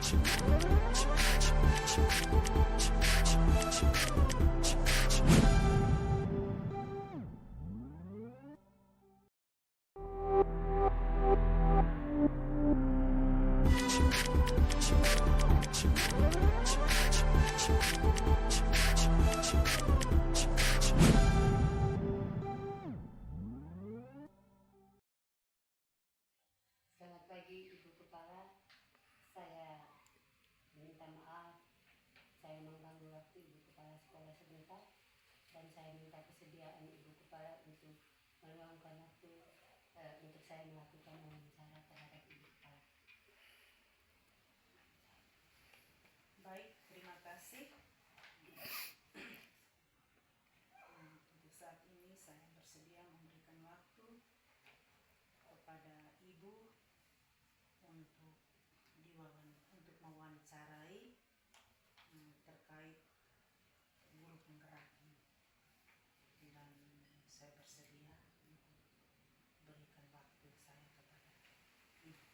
Selamat pagi Ibu Kepala, saya minta maaf saya mengganggu waktu Ibu Kepala sekolah sebentar, dan saya minta kesediaan Ibu Kepala untuk meluangkan waktu untuk saya melakukan wawancara terhadap Ibu Kepala. Baik, terima kasih. Untuk saat ini saya bersedia memberikan waktu kepada Ibu untuk mewawancarai terkait guru penggerak ini, dan saya bersedia untuk berikan waktu saya kepada Ibu.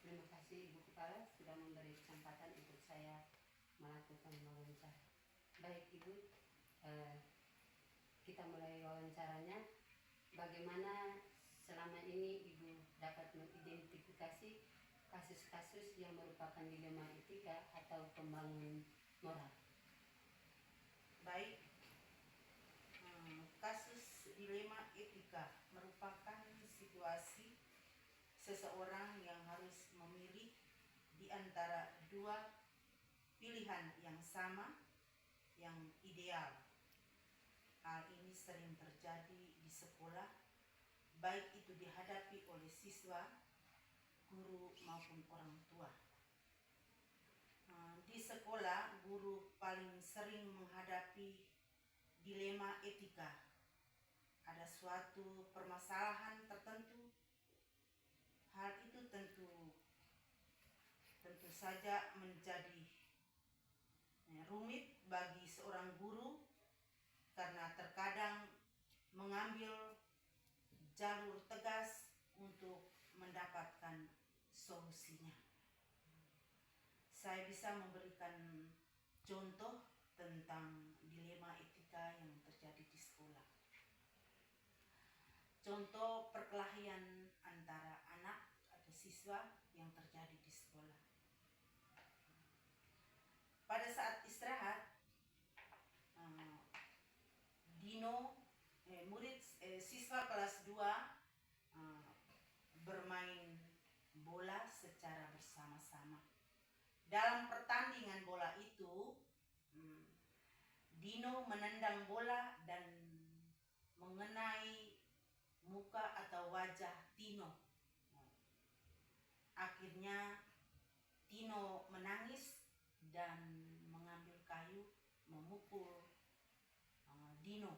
Terima kasih Ibu Kepala sudah memberi kesempatan untuk saya melakukan wawancara. Baik Ibu, kita mulai wawancaranya. Bagaimana selama ini Ibu dapat mengidentifikasi kasus-kasus yang merupakan dilema etika atau pembangunan moral? Baik, kasus dilema etika merupakan situasi seseorang yang harus memilih di antara dua pilihan yang sama, yang ideal. Hal ini sering terjadi di sekolah, baik itu dihadapi oleh siswa, guru maupun orang tua. Di sekolah, guru paling sering menghadapi dilema etika. Ada suatu permasalahan tertentu. Hal itu tentu saja menjadi rumit bagi seorang guru, karena terkadang mengambil jalur tegas untuk mendapatkan solusinya. Saya bisa memberikan contoh tentang dilema etika yang terjadi di sekolah. Contoh perkelahian antara anak atau siswa yang terjadi di sekolah. Pada saat istirahat, siswa kelas 2 bermain bola secara bersama-sama. Dalam pertandingan bola itu, Dino menendang bola dan mengenai muka atau wajah Tino. Akhirnya Tino menangis dan mengambil kayu memukul Dino.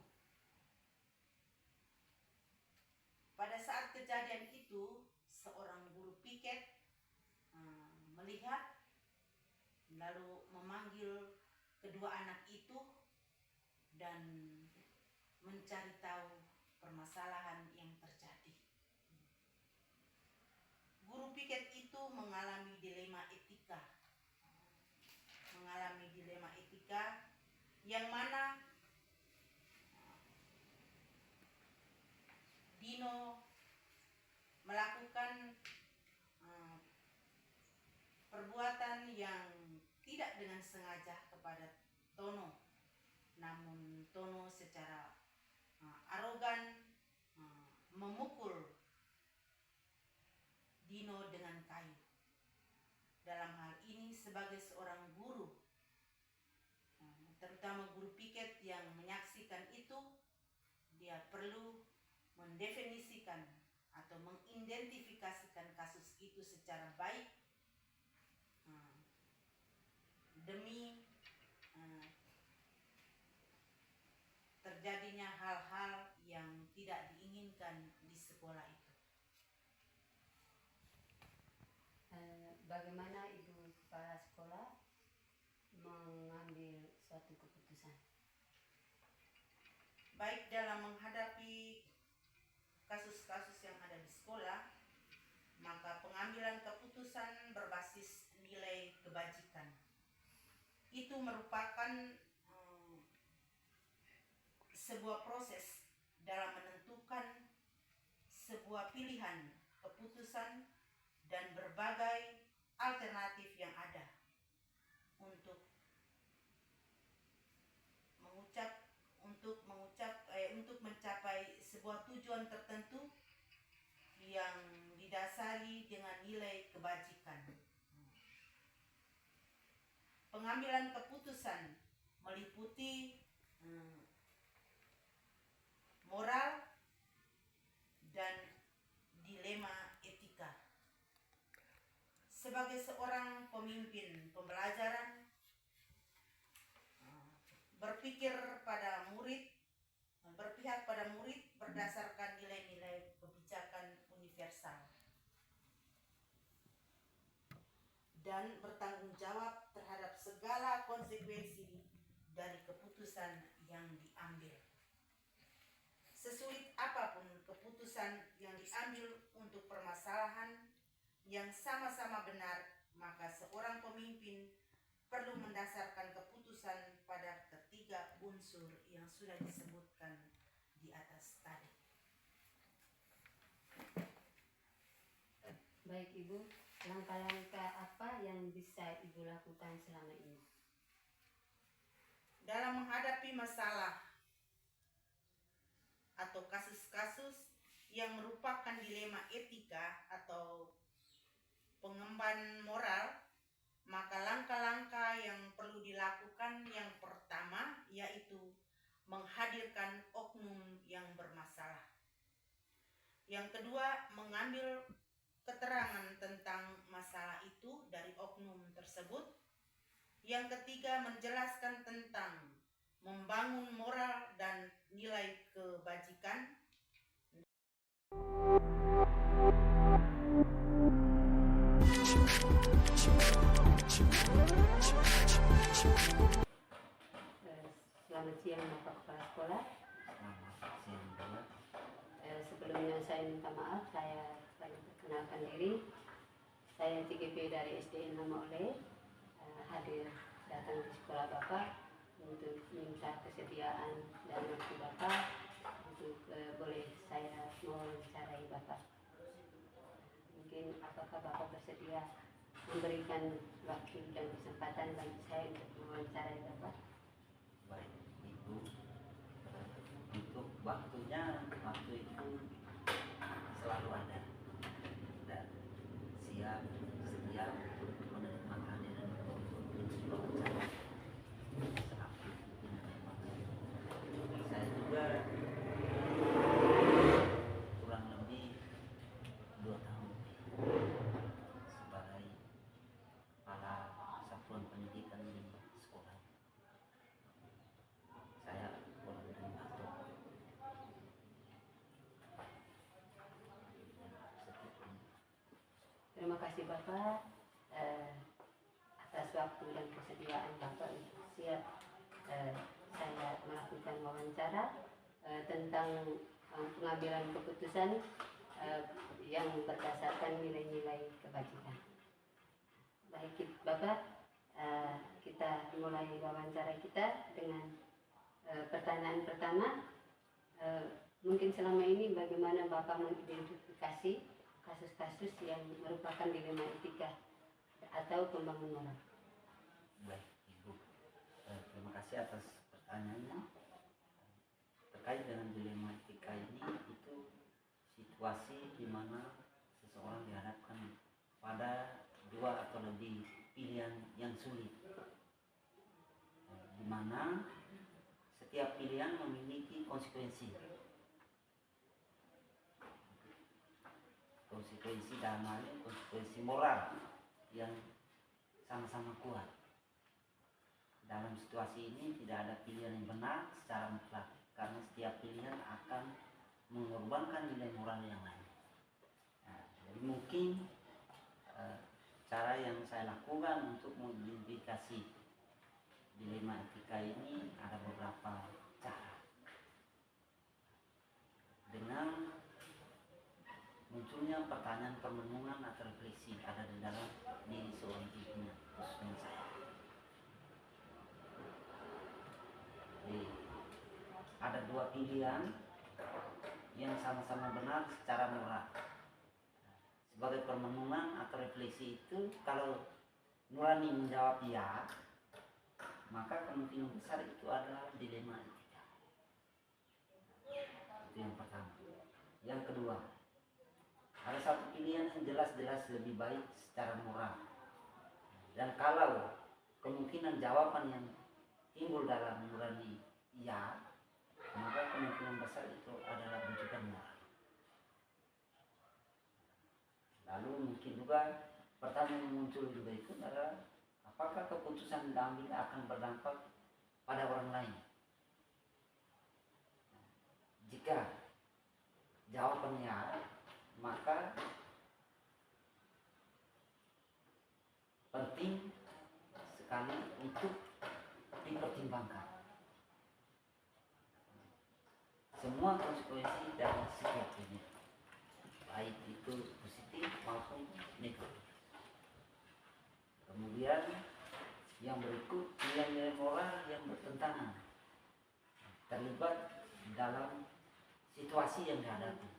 Pada saat kejadian itu, seorang guru piket melihat, lalu memanggil kedua anak itu dan mencari tahu permasalahan yang terjadi. Guru piket itu mengalami dilema etika yang mana Dino melakukan perbuatan yang tidak dengan sengaja kepada Tono, namun Tono secara arogan memukul Dino dengan kayu. Dalam hal ini, sebagai seorang guru, terutama guru piket yang menyaksikan itu, dia perlu mendefinisikan atau mengidentifikasikan kasus itu secara baik demi terjadinya hal-hal yang tidak diinginkan di sekolah itu. Bagaimana Ibu Kepala Sekolah mengambil suatu keputusan? Baik dalam menghadapi kasus-kasus yang ada di sekolah, maka pengambilan keputusan berbasis nilai kebajikan. Itu merupakan sebuah proses dalam menentukan sebuah pilihan, keputusan, dan berbagai alternatif yang ada untuk mencapai sebuah tujuan tertentu yang didasari dengan nilai kebajikan. Pengambilan keputusan meliputi moral dan dilema etika. Sebagai seorang pemimpin pembelajaran, berpihak pada murid berdasarkan nilai-nilai kebijakan universal dan bertanggung jawab terhadap segala konsekuensi dari keputusan yang diambil. Sesulit apapun keputusan yang diambil untuk permasalahan yang sama-sama benar, maka seorang pemimpin perlu mendasarkan keputusan pada ketiga unsur yang sudah disebutkan di atas tadi. Baik Ibu, langkah-langkah apa yang bisa Ibu lakukan selama ini? Dalam menghadapi masalah atau kasus-kasus yang merupakan dilema etika atau pengemban moral, maka langkah-langkah yang perlu dilakukan yang pertama yaitu menghadirkan oknum yang bermasalah. Yang kedua, mengambil keterangan tentang masalah itu dari oknum tersebut. Yang ketiga, menjelaskan tentang membangun moral dan nilai kebajikan. Selamat siang Bapak Kepala Sekolah. Selamat siang juga. Sebelumnya saya minta maaf, saya perkenalkan diri. Saya CGP dari SDN Nama Oleh, hadir datang di sekolah Bapak untuk minta kesediaan dan waktu Bapak untuk boleh saya mewawancarai Bapak. Mungkin apakah Bapak bersedia memberikan waktu dan kesempatan bagi saya untuk mewawancarai Bapak? Baik Ibu, untuk waktu itu selalu ada dan siap sedia untuk menerima kehadiran wawancara seaktif menerima. Saya juga kurang lebih 2 tahun sebagai kepala satuan pendidikan di sekolah. Saya koordinator. Terima kasih Bapak atas waktu dan kesediaan Bapak untuk siap saya melakukan wawancara tentang pengambilan keputusan yang berdasarkan nilai-nilai kebajikan. Baik Bapak, kita mulai wawancara kita dengan pertanyaan pertama. Mungkin selama ini bagaimana Bapak mengidentifikasi kasus-kasus yang merupakan dilema etika atau pembangun moral? Baik Ibu, terima kasih atas pertanyaannya. Terkait dengan dilema etika ini, itu situasi di mana seseorang dihadapkan pada 2 atau lebih pilihan yang sulit, di mana setiap pilihan memiliki konsekuensi. Konsekuensi dalam hal ini konsekuensi moral yang sama-sama kuat. Dalam situasi ini tidak ada pilihan yang benar secara mutlak, karena setiap pilihan akan mengorbankan nilai moral yang lain. Jadi mungkin cara yang saya lakukan untuk mengidentifikasi dilema etika ini ada beberapa cara. Dengan munculnya pertanyaan perenungan atau refleksi ada di dalam diri seorang pimpinan, khususnya saya. Jadi, ada dua pilihan yang sama-sama benar secara moral. Sebagai perenungan atau refleksi itu, kalau nurani menjawab ya, maka kemungkinan besar itu adalah dilema etika. Itu yang pertama. Yang kedua, ada satu pilihan yang jelas-jelas lebih baik secara moral. Dan kalau kemungkinan jawaban yang timbul dalam nurani ya, maka kemungkinan besar itu adalah rujukan moral. Lalu mungkin juga pertanyaan yang muncul juga itu adalah apakah keputusan yang diambil akan berdampak pada orang lain? Jika jawabannya ya, maka penting sekali untuk dipertimbangkan semua konsekuensi dari setiap pilihan, baik itu positif maupun negatif. Kemudian yang berikut, nilai-nilai moral yang bertentangan terlibat dalam situasi yang dihadapi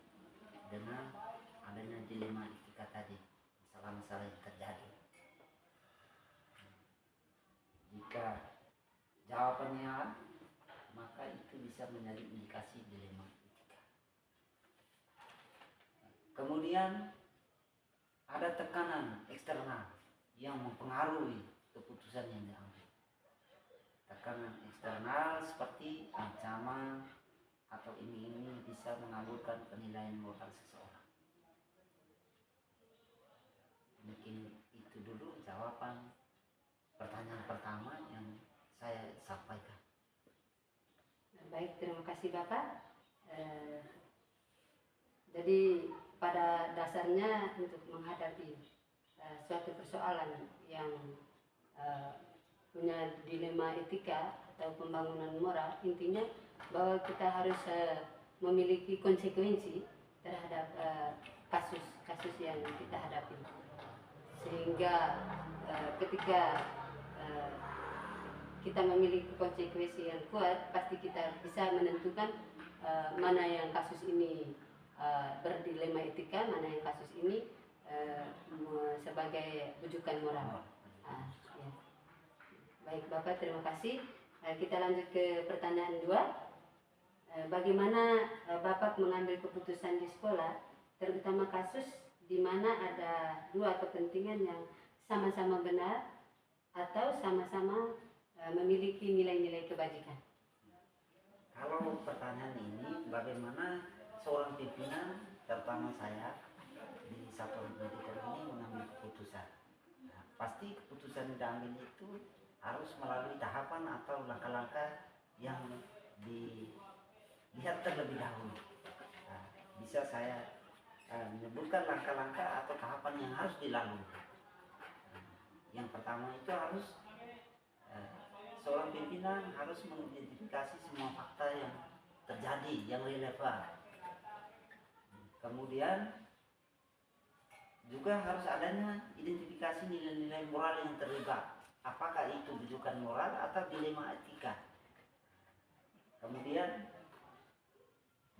dengan adanya dilema etika tadi, masalah-masalah yang terjadi. Jika jawabannya A, maka itu bisa menjadi indikasi dilema etika. Kemudian ada tekanan eksternal yang mempengaruhi keputusan yang diambil. Tekanan eksternal seperti ancaman atau iming-iming bisa mengabulkan penilaian moral seseorang. Mungkin itu dulu jawaban pertanyaan pertama yang saya sampaikan. Baik, terima kasih Bapak. Jadi pada dasarnya untuk menghadapi suatu persoalan yang punya dilema etika atau pembangunan moral, intinya bahwa kita harus memiliki konsekuensi terhadap kasus-kasus yang kita hadapi, sehingga ketika kita memiliki konsekuensi yang kuat, pasti kita bisa menentukan mana yang kasus ini berdilema etika, mana yang kasus ini sebagai rujukan moral. Ya. Baik Bapak, terima kasih. Kita lanjut ke pertanyaan 2. Bagaimana Bapak mengambil keputusan di sekolah, terutama kasus di mana ada dua kepentingan yang sama-sama benar atau sama-sama memiliki nilai-nilai kebajikan? Kalau pertanyaan ini, bagaimana seorang pimpinan, terutama saya di satuan pendidikan ini mengambil keputusan? Nah, pasti keputusan yang diambil itu harus melalui tahapan atau langkah-langkah yang dilihat terlebih dahulu. Nah, bisa saya menyebutkan langkah-langkah atau tahapan yang harus dilalui. Yang pertama itu harus seorang pimpinan harus mengidentifikasi semua fakta yang terjadi, yang relevan. Kemudian juga harus adanya identifikasi nilai-nilai moral yang terlibat. Apakah itu rujukan moral atau dilema etika? Kemudian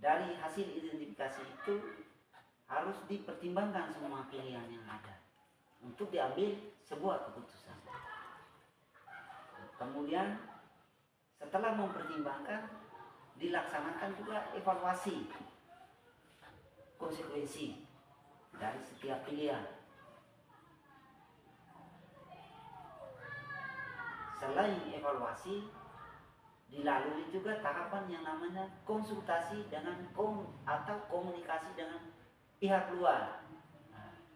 dari hasil identifikasi itu harus dipertimbangkan semua pilihan yang ada untuk diambil sebuah keputusan. Kemudian setelah mempertimbangkan, dilaksanakan juga evaluasi konsekuensi dari setiap pilihan. Selain evaluasi, dilalui juga tahapan yang namanya konsultasi dengan atau komunikasi dengan pihak luar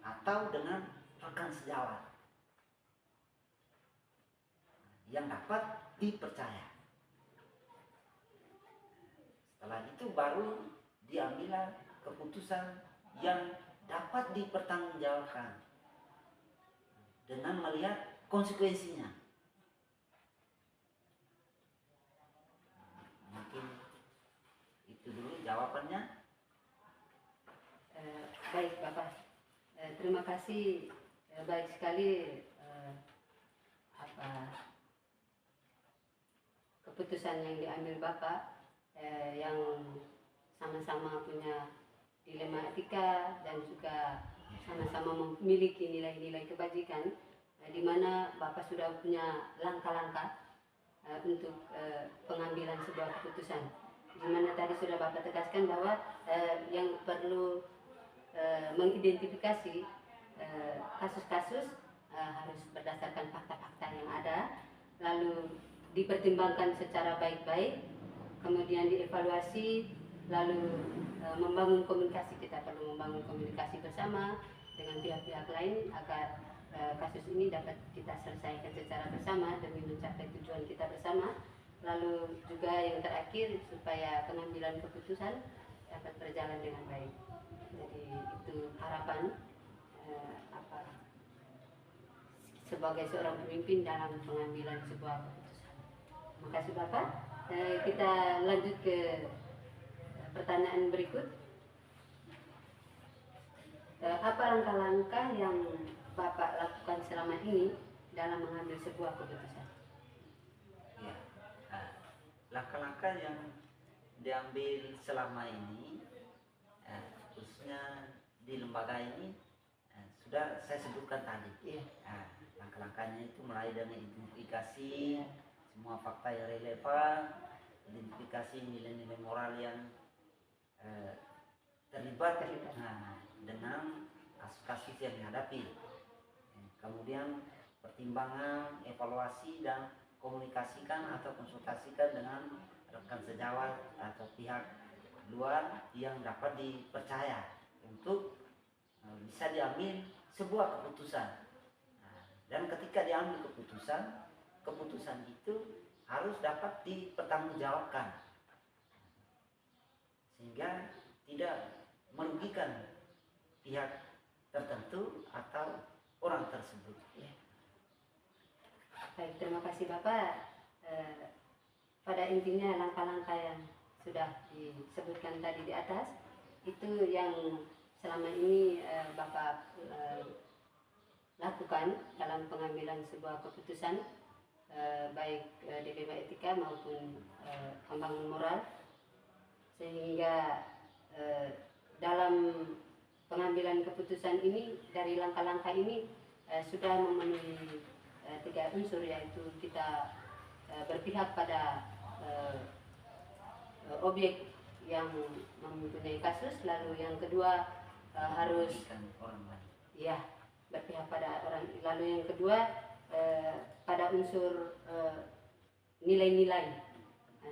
atau dengan rekan sejawat yang dapat dipercaya. Setelah itu baru diambil keputusan yang dapat dipertanggungjawabkan dengan melihat konsekuensinya. Mungkin itu dulu jawabannya. Baik Bapak, terima kasih. Baik sekali apa keputusan yang diambil Bapak, yang sama-sama punya dilema etika dan juga sama-sama memiliki nilai-nilai kebajikan, di mana Bapak sudah punya langkah-langkah untuk pengambilan sebuah keputusan. Di mana tadi sudah Bapak tegaskan bahwa yang perlu mengidentifikasi kasus-kasus harus berdasarkan fakta-fakta yang ada, lalu dipertimbangkan secara baik-baik, kemudian dievaluasi, lalu membangun komunikasi. Kita perlu membangun komunikasi bersama dengan pihak-pihak lain agar kasus ini dapat kita selesaikan secara bersama demi mencapai tujuan kita bersama. Lalu juga yang terakhir, supaya pengambilan keputusan dapat berjalan dengan baik. Jadi itu harapan sebagai seorang pemimpin dalam pengambilan sebuah keputusan. Terima kasih Bapak. Kita lanjut ke pertanyaan berikut. Apa langkah-langkah yang Bapak lakukan selama ini dalam mengambil sebuah keputusan? Ya, langkah-langkah yang diambil selama ini, khususnya di lembaga ini, sudah saya sebutkan tadi. Iya. Langkah-langkahnya itu mulai dari identifikasi semua fakta yang relevan, identifikasi nilai-nilai moral yang terlibat dengan kasus-kasus yang dihadapi. Kemudian pertimbangan, evaluasi, dan komunikasikan atau konsultasikan dengan rekan sejawat atau pihak luar yang dapat dipercaya untuk bisa diambil sebuah keputusan. Dan ketika diambil keputusan itu harus dapat dipertanggungjawabkan sehingga tidak merugikan pihak tertentu atau orang tersebut. Baik, terima kasih Bapak. Pada intinya langkah-langkah yang sudah disebutkan tadi di atas itu yang selama ini Bapak lakukan dalam pengambilan sebuah keputusan, baik dilema etika maupun membangun moral, sehingga dalam pengambilan keputusan ini, dari langkah-langkah ini sudah memenuhi 3 unsur, yaitu kita berpihak pada objek yang mempunyai kasus, lalu yang kedua harus orang lain. Ya, berpihak pada orang, lalu yang kedua pada unsur nilai-nilai,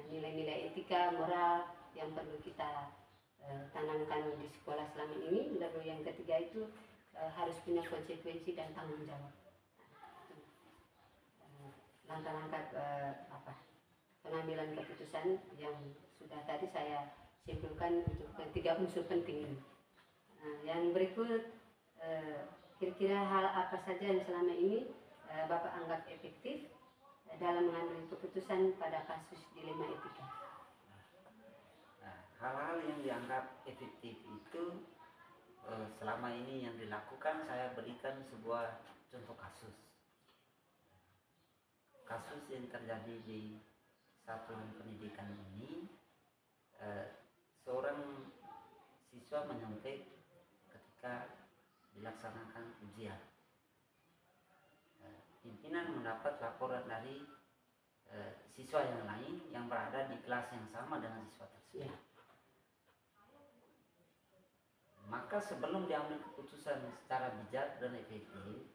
nilai-nilai etika, moral yang perlu kita tanamkan di sekolah selama ini. Lalu yang ketiga itu harus punya konsekuensi dan tanggung jawab. Langkah-langkah pengambilan keputusan yang sudah tadi saya simpulkan untuk ketiga unsur penting ini. Yang berikut, kira-kira hal apa saja yang selama ini Bapak anggap efektif dalam mengambil keputusan pada kasus dilema etika? Hal-hal yang dianggap efektif itu selama ini yang dilakukan, saya berikan sebuah contoh kasus yang terjadi di satuan pendidikan ini. Seorang siswa menyontek ketika dilaksanakan ujian. Pimpinan mendapat laporan dari siswa yang lain yang berada di kelas yang sama dengan siswa tersebut. Maka sebelum diambil keputusan secara bijak dan efektif,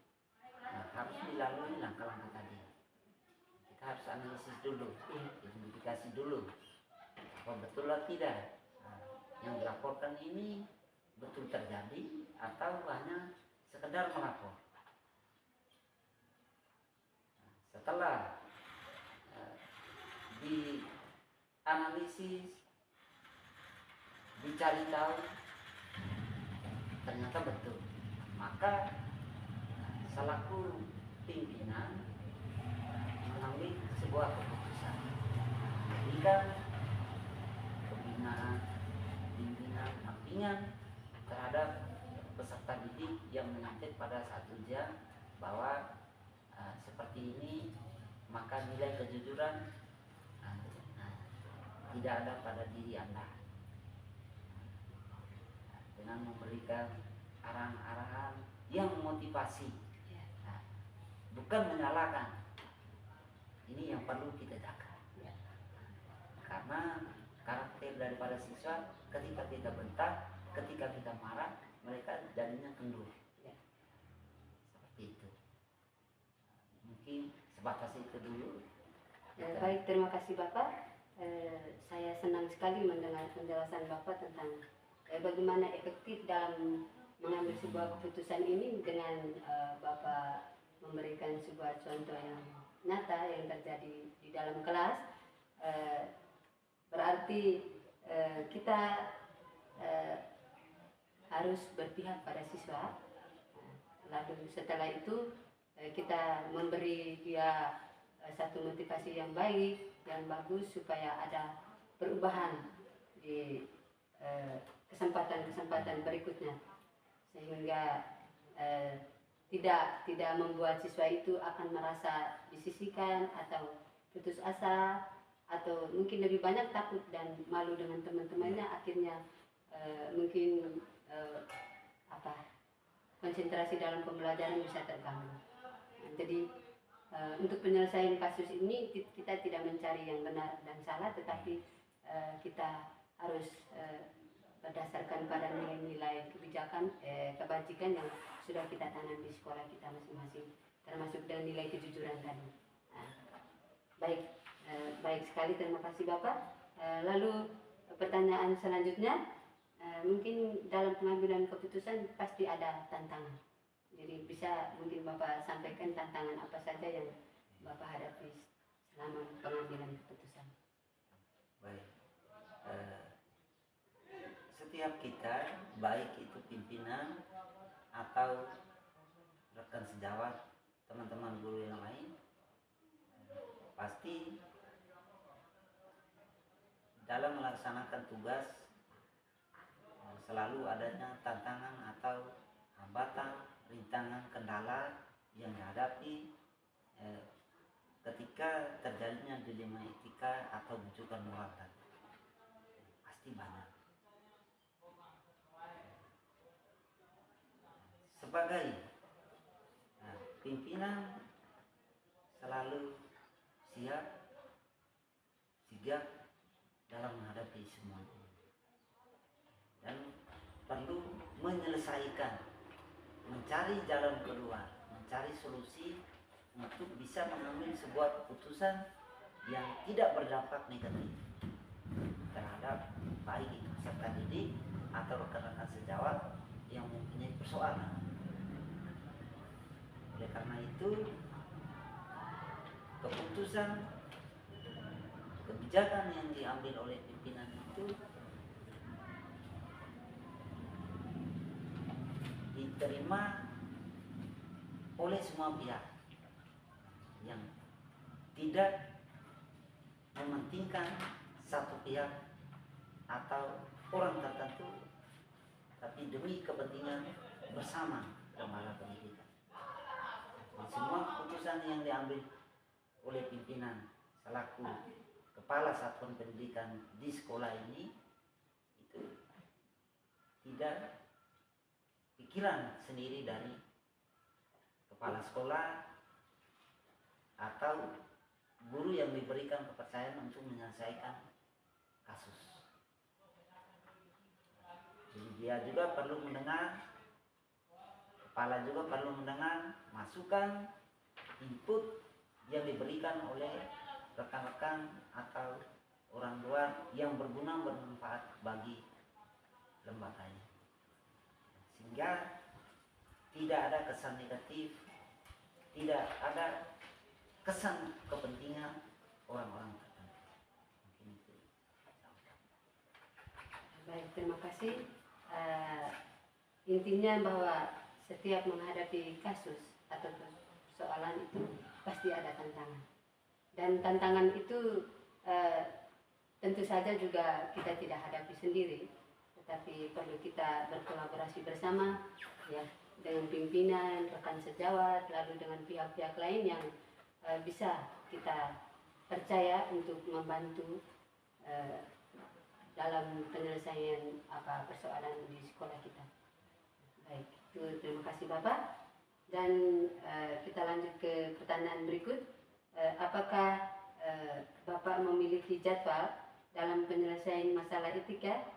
harus dilalui langkah-langkah tadi. Kita harus analisis dulu, identifikasi dulu, apa betul atau tidak yang dilaporkan ini betul terjadi atau hanya sekedar melapor. Setelah dianalisis, dicari tahu, ternyata betul, maka selaku pimpinan mengambil sebuah keputusan, memberikan pembinaan, bimbingan, dampingan terhadap peserta didik yang menyampaikan pada saat ujian bahwa seperti ini, maka nilai kejujuran tidak ada pada diri Anda. Dengan memberikan arahan-arahan yang memotivasi, bukan menyalahkan. Ini yang perlu kita jaga. Karena karakter daripada siswa ketika kita bentak, ketika kita marah, mereka jadinya kendur. Seperti itu. Mungkin sebatas itu dulu. Baik, terima kasih Bapak. Saya senang sekali mendengar penjelasan Bapak tentang bagaimana efektif dalam mengambil sebuah keputusan ini dengan Bapak memberikan sebuah contoh yang nyata yang terjadi di dalam kelas. Berarti kita harus berpihak pada siswa. Lalu setelah itu kita memberi dia satu motivasi yang baik, yang bagus supaya ada perubahan di kesempatan-kesempatan berikutnya, sehingga tidak membuat siswa itu akan merasa disisihkan atau putus asa, atau mungkin lebih banyak takut dan malu dengan teman-temannya, akhirnya mungkin konsentrasi dalam pembelajaran bisa terganggu. Jadi untuk penyelesaian kasus ini kita tidak mencari yang benar dan salah, tetapi kita harus berdasarkan pada nilai-nilai kebajikan yang sudah kita tanam di sekolah kita masing-masing, termasuk dengan nilai kejujuran tadi. Baik sekali, terima kasih Bapak. Lalu pertanyaan selanjutnya, mungkin dalam pengambilan keputusan pasti ada tantangan. Jadi bisa mungkin Bapak sampaikan tantangan apa saja yang Bapak hadapi selama pengambilan keputusan. Baik. Setiap kita, baik itu pimpinan atau rekan sejawat, teman-teman guru yang lain, pasti dalam melaksanakan tugas selalu adanya tantangan atau hambatan, rintangan, kendala yang dihadapi ketika terjadinya dilema etika atau bujukan moral tadi. Pasti banyak. Sebagai pimpinan selalu siap, sigap dalam menghadapi semua ini, dan perlu menyelesaikan, mencari jalan keluar, mencari solusi untuk bisa mengambil sebuah keputusan yang tidak berdampak negatif terhadap baik itu peserta didik atau rekan-rekan sejawat yang mempunyai persoalan. Oleh karena itu, keputusan, kebijakan yang diambil oleh pimpinan itu diterima oleh semua pihak yang tidak mementingkan satu pihak atau orang tertentu, tapi demi kepentingan bersama lembaga pendidikan. Dan semua keputusan yang diambil oleh pimpinan selaku kepala satuan pendidikan di sekolah ini itu tidak pikiran sendiri dari kepala sekolah atau guru yang diberikan kepercayaan untuk menyelesaikan kasus. Jadi dia juga perlu mendengar, kepala juga perlu mendengar masukan, input yang diberikan oleh rekan-rekan atau orang luar yang berguna, bermanfaat bagi lembaganya, sehingga tidak ada kesan negatif, tidak ada kesan kepentingan orang-orang tertentu. Mungkin itu. Baik, terima kasih. Intinya bahwa setiap menghadapi kasus atau persoalan itu pasti ada tantangan, dan tantangan itu tentu saja juga kita tidak hadapi sendiri, tetapi perlu kita berkolaborasi bersama ya, dengan pimpinan, rekan sejawat, lalu dengan pihak-pihak lain yang bisa kita percaya untuk membantu dalam penyelesaian persoalan di sekolah kita. Baik, itu terima kasih Bapak. Dan kita lanjut ke pertanyaan berikut. Apakah Bapak memiliki jadwal dalam penyelesaian masalah etika,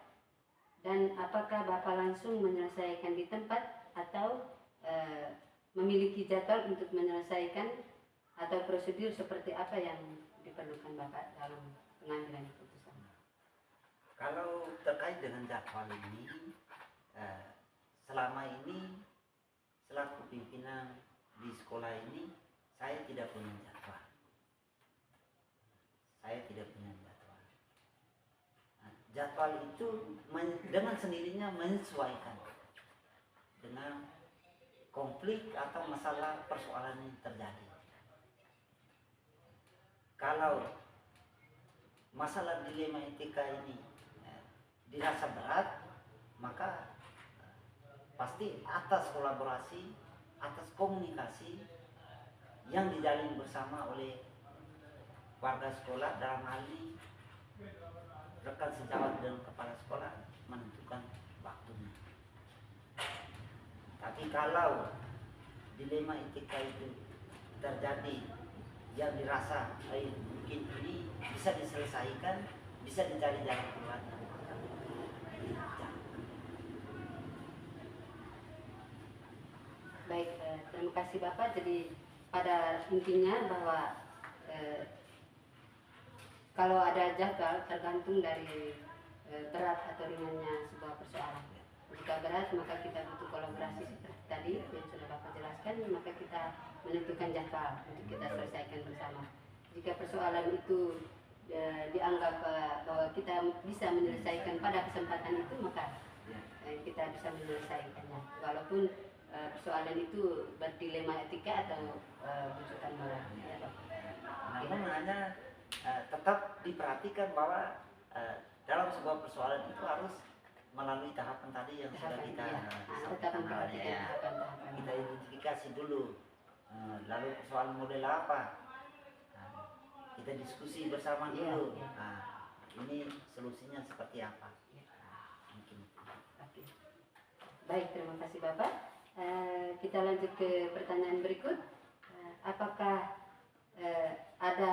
dan apakah Bapak langsung menyelesaikan di tempat atau memiliki jadwal untuk menyelesaikan atau prosedur seperti apa yang diperlukan Bapak dalam pengambilan keputusan? Kalau terkait dengan jadwal ini, selama ini selaku pimpinan di sekolah ini, saya tidak punya jadwal. Saya tidak punya jadwal. Nah, jadwal itu dengan sendirinya menyesuaikan dengan konflik atau masalah persoalan yang terjadi. Kalau masalah dilema etika ini dirasa berat, maka pasti atas kolaborasi, atas komunikasi yang dijalin bersama oleh warga sekolah, dalam hal ini rekan sejawat dan kepala sekolah menentukan waktunya. Tapi kalau dilema etika itu terjadi yang dirasa mungkin ini bisa diselesaikan, bisa dicari jalan keluarnya, Baik, terima kasih Bapak. Jadi pada intinya bahwa kalau ada jadwal tergantung dari berat atau ringannya sebuah persoalan. Jika berat maka kita butuh kolaborasi seperti tadi yang sudah Bapak jelaskan, maka kita menentukan jadwal untuk kita selesaikan bersama. Jika persoalan itu dianggap bahwa kita bisa menyelesaikan pada kesempatan itu, maka kita bisa menyelesaikannya. Walaupun persoalan itu berdilema etika atau bujukan moral. Ya, Pak. namun hanya tetap diperhatikan bahwa dalam sebuah persoalan itu harus melalui tahapan tadi yang sudah kita tetap memperhatikan tahapan-tahapan. Kita identifikasi dulu, lalu persoalan model apa, kita diskusi bersama dulu. Ini solusinya seperti apa? Mungkin. Oke. Baik, terima kasih Bapak. Kita lanjut ke pertanyaan berikut. Apakah ada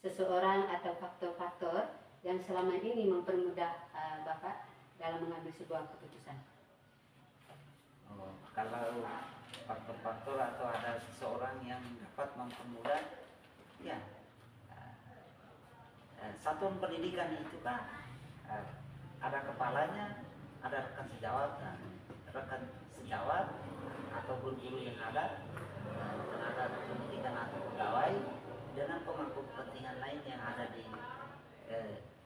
seseorang atau faktor-faktor yang selama ini mempermudah Bapak dalam mengambil sebuah keputusan? Kalau faktor-faktor atau ada seseorang yang dapat mempermudah, ya satuan pendidikan itu kan ada kepalanya, ada rekan sejawat atau guru-guru yang ada, tenaga pendidikan atau pegawai, dengan pemangku kepentingan lain yang ada di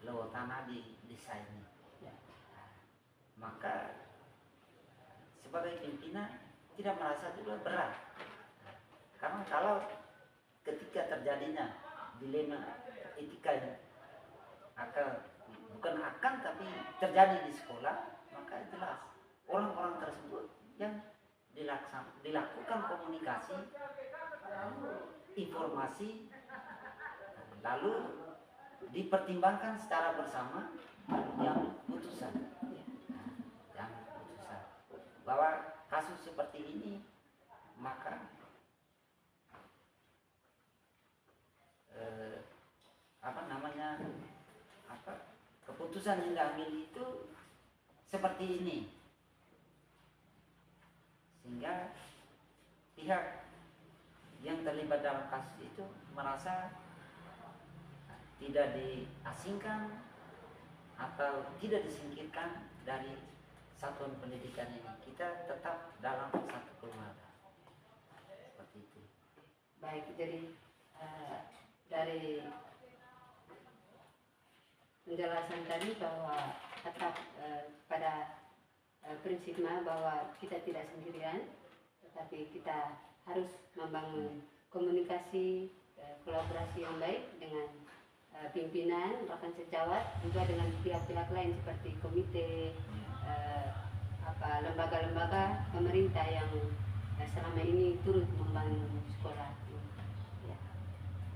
bawah tanah di desa ini. Maka sebagai pimpinan tidak merasa juga berat, karena kalau ketika terjadinya dilema etika tapi terjadi di sekolah, maka jelas orang-orang tersebut yang dilakukan komunikasi, informasi, lalu dipertimbangkan secara bersama yang putusan bahwa kasus seperti ini, maka keputusan yang diambil itu seperti ini, sehingga pihak yang terlibat dalam kasus itu merasa tidak diasingkan atau tidak disingkirkan dari satuan pendidikan ini. Kita tetap dalam satu keluarga, seperti itu. Baik, jadi dari penjelasan tadi bahwa tetap pada prinsipnya bahwa kita tidak sendirian, tetapi kita harus membangun komunikasi, kolaborasi yang baik dengan pimpinan, bahkan sejawat, juga dengan pihak-pihak lain seperti komite, lembaga-lembaga pemerintah yang selama ini turut membangun sekolah. Ya.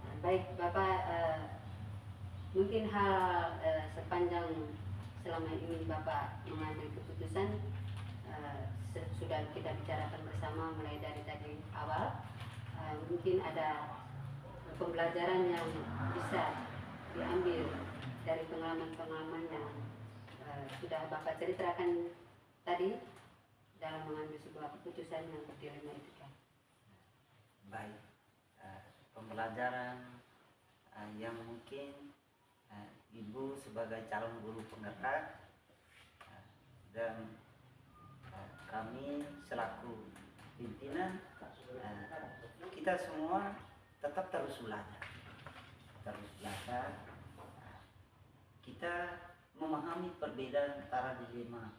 Nah, baik Bapak, mungkin hal sepanjang selama ini Bapak mengambil keputusan sudah kita bicarakan bersama mulai dari tadi awal. Mungkin ada pembelajaran yang bisa diambil dari pengalaman-pengalaman yang sudah Bapak ceritakan tadi dalam mengambil sebuah keputusan yang dilema itu kan. Baik, pembelajaran yang mungkin Ibu sebagai calon guru penggerak dan kami selaku pimpinan, kita semua tetap terus belajar. Kita memahami perbedaan antara dilema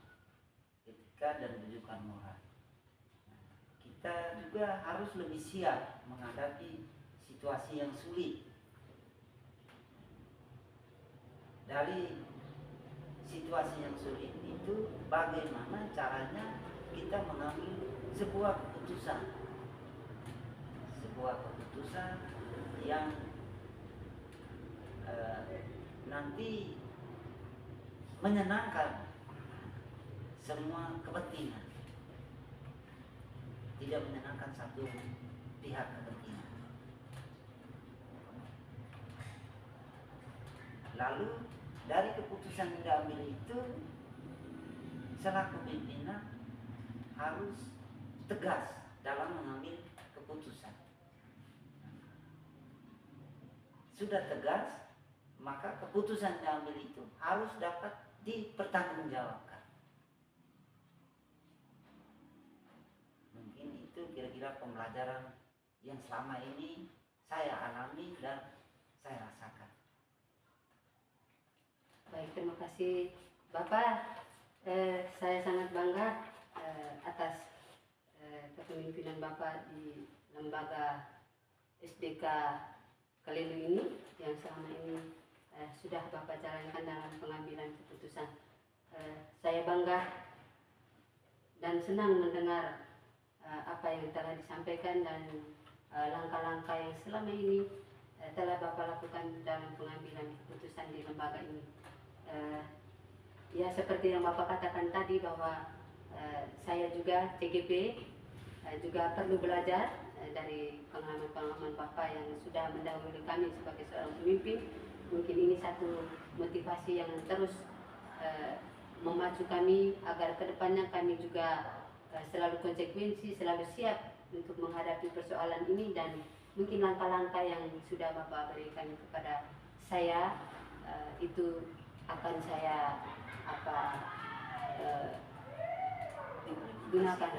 etika dan rujukan moral. Kita juga harus lebih siap menghadapi situasi yang sulit. Dari situasi yang sulit itu bagaimana caranya kita mengambil sebuah keputusan yang nanti menyenangkan semua kepentingan, tidak menyenangkan satu pihak kepentingan. Lalu dari keputusan yang diambil itu, selaku pimpinan harus tegas dalam mengambil keputusan. Sudah tegas, maka keputusan yang diambil itu harus dapat dipertanggungjawabkan. Mungkin itu kira-kira pembelajaran yang selama ini saya alami dan saya rasakan. Baik, terima kasih Bapak. Saya sangat bangga atas kepemimpinan Bapak di lembaga SDK Kalelu ini yang selama ini sudah Bapak jalankan dalam pengambilan keputusan. Saya bangga dan senang mendengar apa yang telah disampaikan dan langkah-langkah yang selama ini telah Bapak lakukan dalam pengambilan keputusan di lembaga ini. Ya seperti yang Bapak katakan tadi bahwa saya juga CGP juga perlu belajar dari pengalaman-pengalaman Bapak yang sudah mendahului kami sebagai seorang pemimpin. Mungkin ini satu motivasi yang terus memacu kami agar kedepannya kami juga selalu konsekuensi, selalu siap untuk menghadapi persoalan ini, dan mungkin langkah-langkah yang sudah Bapak berikan kepada saya itu akan saya gunakan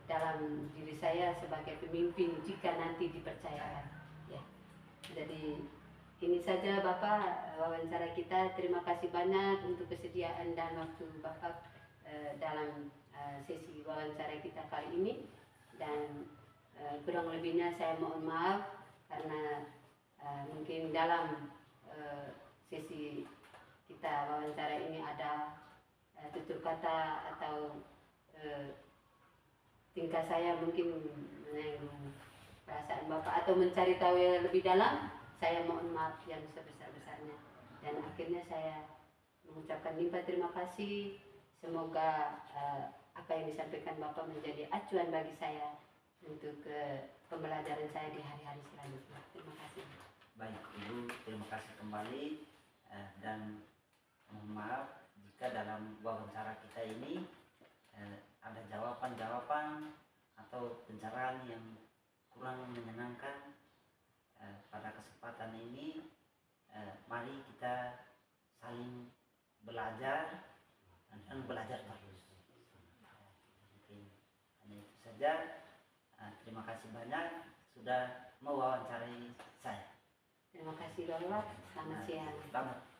dalam diri saya sebagai pemimpin jika nanti dipercayakan. Ya. Jadi ini saja Bapak wawancara kita. Terima kasih banyak untuk kesediaan dan waktu Bapak dalam sesi wawancara kita kali ini, dan kurang lebihnya saya mohon maaf karena mungkin dalam sesi kita wawancara ini ada tutur kata atau tingkah saya mungkin menyinggung perasaan Bapak atau mencari tahu yang lebih dalam. Saya mohon maaf yang sebesar-besarnya, dan akhirnya saya mengucapkan limpah terima kasih. Semoga apa yang disampaikan Bapak menjadi acuan bagi saya untuk pembelajaran saya di hari-hari selanjutnya. Terima kasih. Baik Ibu, terima kasih kembali, dan mohon maaf jika dalam wawancara kita ini ada jawaban-jawaban atau pencerahan yang kurang menyenangkan. Pada kesempatan ini mari kita saling belajar dan belajar terus. Mungkin hanya itu saja. Terima kasih banyak sudah mewawancarai saya. Terima kasih Bapak. Selamat siang. Selamat.